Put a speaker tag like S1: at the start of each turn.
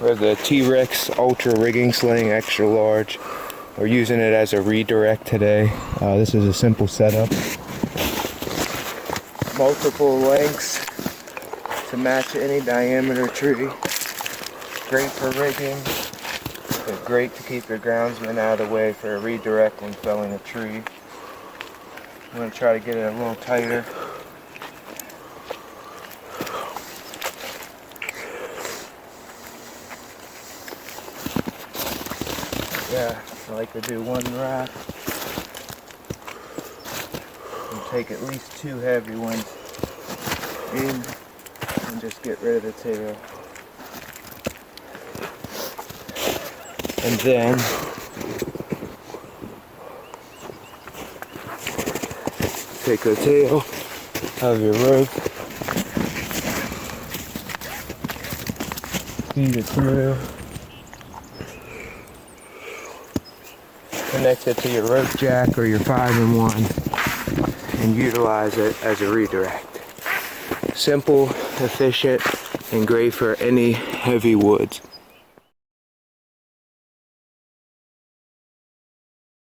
S1: We have the tREX Ultra Rigging Sling Extra Large. We're using it as a redirect today. This is a simple setup. Multiple lengths to match any diameter tree. Great for rigging, but great to keep your groundsman out of the way for a redirect when felling a tree. I'm going to try to get it a little tighter. Yeah, I like to do one wrap and take at least 2 heavy ones in and just get rid of the tail. And then take the tail of your rope, feed it through, connect it to your rope jack or your 5-in-1 and utilize it as a redirect. Simple, efficient, and great for any heavy woods.